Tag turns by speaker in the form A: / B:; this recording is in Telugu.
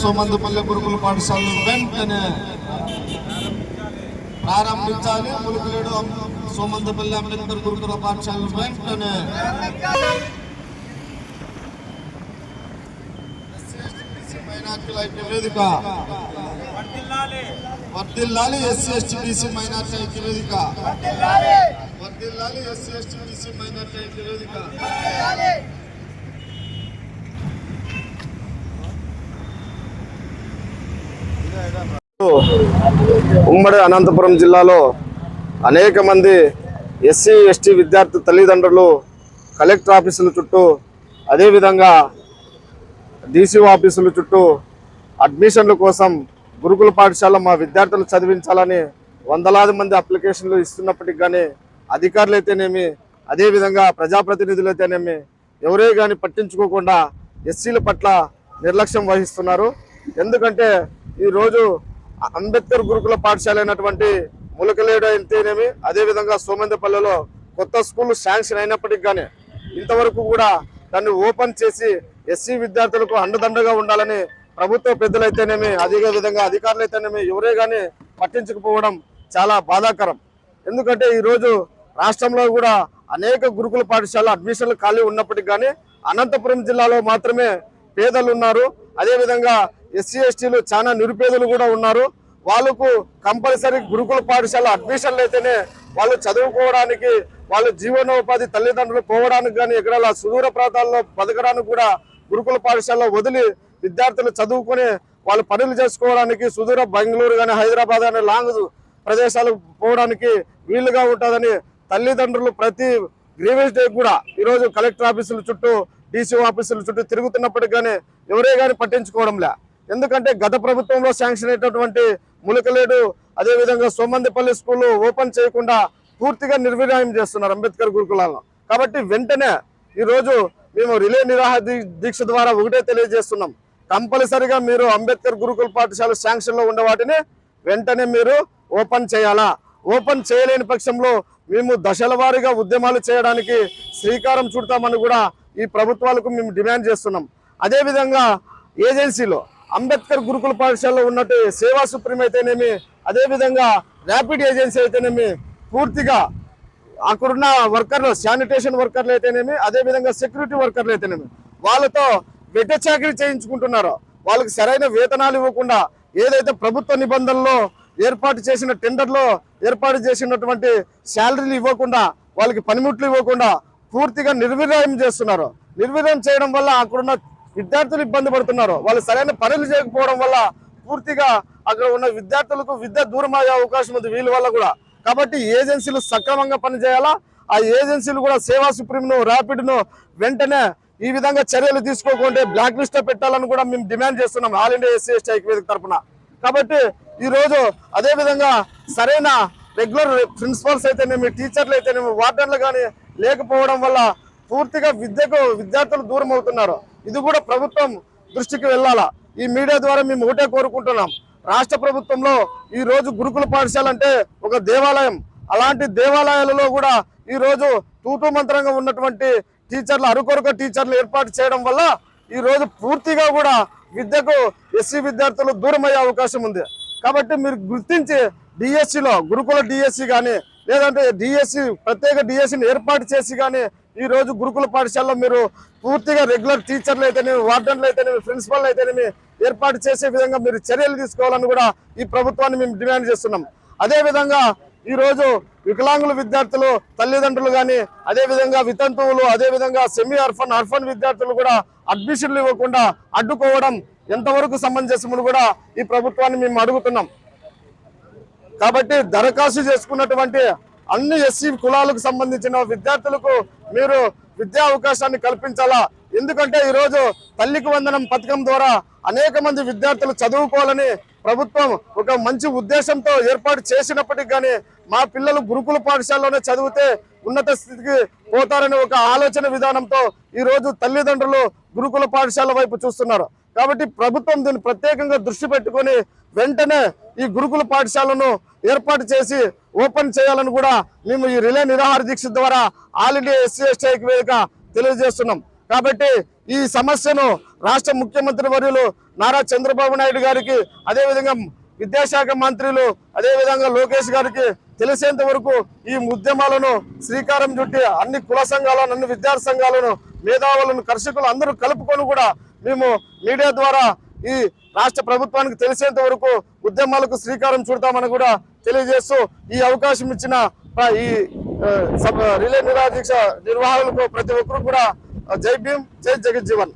A: సోమందపల్లి గురుకుల పాఠశాలను వెంటనే ప్రారంభించాలి. ములుగులేడు సోమందపల్లి అంబేద్కర్ గురుకుల పాఠశాలను వెంటనే మైనార్టీల ఐక్య వేదిక వర్ధిల్లాలి. ఎస్సీ ఎస్టీ బీసీ మైనార్టీ ఐక్య వేదిక వర్ధిల్లాలి. ఎస్సీ ఎస్టీ బీసీ మైనార్టీ ఐక్య వేదిక
B: ఉమ్మడి అనంతపురం జిల్లాలో అనేక మంది ఎస్సీ ఎస్టీ విద్యార్థి తల్లిదండ్రులు కలెక్టర్ ఆఫీసుల చుట్టూ అదేవిధంగా డీసీఓ ఆఫీసుల చుట్టూ అడ్మిషన్ల కోసం గురుకుల పాఠశాల మా విద్యార్థులు చదివించాలని వందలాది మంది అప్లికేషన్లు ఇస్తున్నప్పటికీ కానీ అధికారులు అయితేనేమి అదేవిధంగా ప్రజాప్రతినిధులు అయితేనేమి ఎవరే కానీ పట్టించుకోకుండా ఎస్సీల పట్ల నిర్లక్ష్యం వహిస్తున్నారు. ఎందుకంటే ఈరోజు అంబేద్కర్ గురుకుల పాఠశాల అయినటువంటి ములకలేడు అయితేనేమి అదేవిధంగా సోమందపల్లిలో కొత్త స్కూల్ శాంక్షన్ అయినప్పటికీ కానీ ఇంతవరకు కూడా దాన్ని ఓపెన్ చేసి ఎస్సీ విద్యార్థులకు అండదండగా ఉండాలని ప్రభుత్వ పెద్దలైతేనేమి అదే విధంగా అధికారులు అయితేనేమి ఎవరే కానీ పట్టించకపోవడం చాలా బాధాకరం. ఎందుకంటే ఈరోజు రాష్ట్రంలో కూడా అనేక గురుకుల పాఠశాల అడ్మిషన్లు ఖాళీ ఉన్నప్పటికీ కానీ అనంతపురం జిల్లాలో మాత్రమే పేదలు ఉన్నారు. అదేవిధంగా ఎస్సీ ఎస్టీలు చాలా నిరుపేదలు కూడా ఉన్నారు. వాళ్ళకు కంపల్సరీ గురుకుల పాఠశాల అడ్మిషన్లు అయితేనే వాళ్ళు చదువుకోవడానికి వాళ్ళ జీవనోపాధి తల్లిదండ్రులు పోవడానికి కానీ ఎక్కడ సుదూర ప్రాంతాల్లో బతకడానికి కూడా గురుకుల పాఠశాలలో వదిలి విద్యార్థులు చదువుకొని వాళ్ళు పనులు చేసుకోవడానికి సుదూర బెంగళూరు కానీ హైదరాబాద్ కానీ లాంగ్ ప్రదేశాలకు పోవడానికి వీలుగా ఉంటుందని తల్లిదండ్రులు ప్రతి గ్రీవెన్స్ డే కూడా ఈరోజు కలెక్టర్ ఆఫీసుల చుట్టూ డీసీఓ ఆఫీసుల చుట్టూ తిరుగుతున్నప్పటికీ కానీ ఎవరే కానీ పట్టించుకోవడంలే. ఎందుకంటే గత ప్రభుత్వంలో శాంక్షన్ అయినటువంటి ములకలేడు అదేవిధంగా సోమందపల్లి స్కూల్ ఓపెన్ చేయకుండా పూర్తిగా నిర్వీర్యం చేస్తున్నారు అంబేద్కర్ గురుకులాలను. కాబట్టి వెంటనే ఈరోజు మేము రిలే నిరాహార దీక్ష ద్వారా ఒకటే తెలియజేస్తున్నాం, కంపల్సరిగా మీరు అంబేద్కర్ గురుకుల పాఠశాల శాంక్షన్లో ఉండే వాటిని వెంటనే మీరు ఓపెన్ చేయాలా. ఓపెన్ చేయలేని పక్షంలో మేము దశల వారీగా ఉద్యమాలు చేయడానికి శ్రీకారం చుడతామని కూడా ఈ ప్రభుత్వాలకు మేము డిమాండ్ చేస్తున్నాం. అదేవిధంగా ఏజెన్సీలో అంబేద్కర్ గురుకుల పాఠశాలలో ఉన్నట్టు సేవా సుప్రీం అయితేనేమి అదేవిధంగా ర్యాపిడ్ ఏజెన్సీ అయితేనేమి పూర్తిగా అక్కడున్న వర్కర్లు శానిటేషన్ వర్కర్లు అయితేనేమి అదేవిధంగా సెక్యూరిటీ వర్కర్లు అయితేనేమి వాళ్ళతో వెట్ట చాకరీ చేయించుకుంటున్నారో వాళ్ళకి సరైన వేతనాలు ఇవ్వకుండా ఏదైతే ప్రభుత్వ నిబంధనల్లో ఏర్పాటు చేసిన టెండర్లో ఏర్పాటు చేసినటువంటి శాలరీలు ఇవ్వకుండా వాళ్ళకి పనిముట్లు ఇవ్వకుండా పూర్తిగా నిర్వీర్యం చేస్తున్నారు. నిర్వీర్యం చేయడం వల్ల అక్కడున్న విద్యార్థులు ఇబ్బంది పడుతున్నారు. వాళ్ళు సరైన పనులు చేయకపోవడం వల్ల పూర్తిగా అక్కడ ఉన్న విద్యార్థులకు విద్య దూరం అయ్యే అవకాశం ఉంది వీళ్ళ వల్ల కూడా. కాబట్టి ఏజెన్సీలు సక్రమంగా పనిచేయాలా. ఆ ఏజెన్సీలు కూడా సేవా సుప్రీంను ర్యాపిడ్ను వెంటనే ఈ విధంగా చర్యలు తీసుకోకుంటే బ్లాక్ లిస్ట్ పెట్టాలని కూడా మేము డిమాండ్ చేస్తున్నాం ఆల్ ఇండియా ఎస్సీ ఎస్టీ ఐక్య వేదిక తరఫున. కాబట్టి ఈరోజు అదేవిధంగా సరైన రెగ్యులర్ ప్రిన్సిపల్స్ అయితేనేమి టీచర్లు అయితేనేమి వార్డెన్లు కానీ లేకపోవడం వల్ల పూర్తిగా విద్యార్థులు దూరం అవుతున్నారు. ఇది కూడా ప్రభుత్వం దృష్టికి వెళ్ళాలా. ఈ మీడియా ద్వారా మేము ఒకటే కోరుకుంటున్నాం, రాష్ట్ర ప్రభుత్వంలో ఈ రోజు గురుకుల పాఠశాల అంటే ఒక దేవాలయం. అలాంటి దేవాలయాలలో కూడా ఈ రోజు తూతూ మంత్రంగా ఉన్నటువంటి టీచర్లు అరుకొరక టీచర్లు ఏర్పాటు చేయడం వల్ల ఈ రోజు పూర్తిగా కూడా విద్యకు ఎస్సీ విద్యార్థులు దూరం అయ్యే అవకాశం ఉంది. కాబట్టి మీరు గుర్తించి డిఎస్సిలో గురుకుల డిఎస్సి కానీ లేదంటే డిఎస్సి ప్రత్యేక డిఎస్సిని ఏర్పాటు చేసి కానీ ఈ రోజు గురుకుల పాఠశాలలో మీరు పూర్తిగా రెగ్యులర్ టీచర్లు అయితేనేమి వార్డెన్లు అయితేనేమి ప్రిన్సిపల్ అయితేనేమి ఏర్పాటు చేసే విధంగా మీరు చర్యలు తీసుకోవాలని కూడా ఈ ప్రభుత్వాన్ని మేము డిమాండ్ చేస్తున్నాం. అదేవిధంగా ఈరోజు వికలాంగుల విద్యార్థులు తల్లిదండ్రులు కానీ అదేవిధంగా వితంతువులు అదేవిధంగా సెమీ అర్ఫన్ విద్యార్థులు కూడా అడ్మిషన్లు ఇవ్వకుండా అడ్డుకోవడం ఎంతవరకు సమంజసమని కూడా ఈ ప్రభుత్వాన్ని మేము అడుగుతున్నాం. కాబట్టి దరఖాస్తు చేసుకున్నటువంటి అన్ని ఎస్సీ కులాలకు సంబంధించిన విద్యార్థులకు మీరు విద్యా అవకాశాన్ని కల్పించాలా. ఎందుకంటే ఈరోజు తల్లికి వందనం పథకం ద్వారా అనేక మంది విద్యార్థులు చదువుకోవాలని ప్రభుత్వం ఒక మంచి ఉద్దేశంతో ఏర్పాటు చేసినప్పటికీ కానీ మా పిల్లలు గురుకుల పాఠశాలలోనే చదివితే ఉన్నత స్థితికి పోతారని ఒక ఆలోచన విధానంతో ఈరోజు తల్లిదండ్రులు గురుకుల పాఠశాల వైపు చూస్తున్నారు. కాబట్టి ప్రభుత్వం దీన్ని ప్రత్యేకంగా దృష్టి పెట్టుకొని వెంటనే ఈ గురుకుల పాఠశాలను ఏర్పాటు చేసి ఓపెన్ చేయాలని కూడా మేము ఈ రిలే నిరాహార దీక్ష ద్వారా ఆల్ ఇండియా ఎస్సీ ఎస్టీ ఐక్య వేదిక తెలియజేస్తున్నాం. కాబట్టి ఈ సమస్యను రాష్ట్ర ముఖ్యమంత్రి వర్యులు నారా చంద్రబాబు నాయుడు గారికి, అదేవిధంగా విద్యాశాఖ మంత్రులు, అదేవిధంగా లోకేష్ గారికి తెలిసేంత వరకు ఈ ఉద్యమాలను శ్రీకారం చుట్టి అన్ని కుల సంఘాలను, అన్ని విద్యార్థి సంఘాలను, మేధావులను, కర్షకులు అందరూ కలుపుకొని కూడా మేము మీడియా ద్వారా ఈ రాష్ట్ర ప్రభుత్వానికి తెలిసేంత వరకు ఉద్యమాలకు శ్రీకారం చుడతామని కూడా తెలియజేస్తూ ఈ అవకాశం ఇచ్చిన ఈ రిలే నిరాదీక్ష నిర్వాహకులకు ప్రతి ఒక్కరు కూడా జై భీమ్, జై జగజ్జీవన్.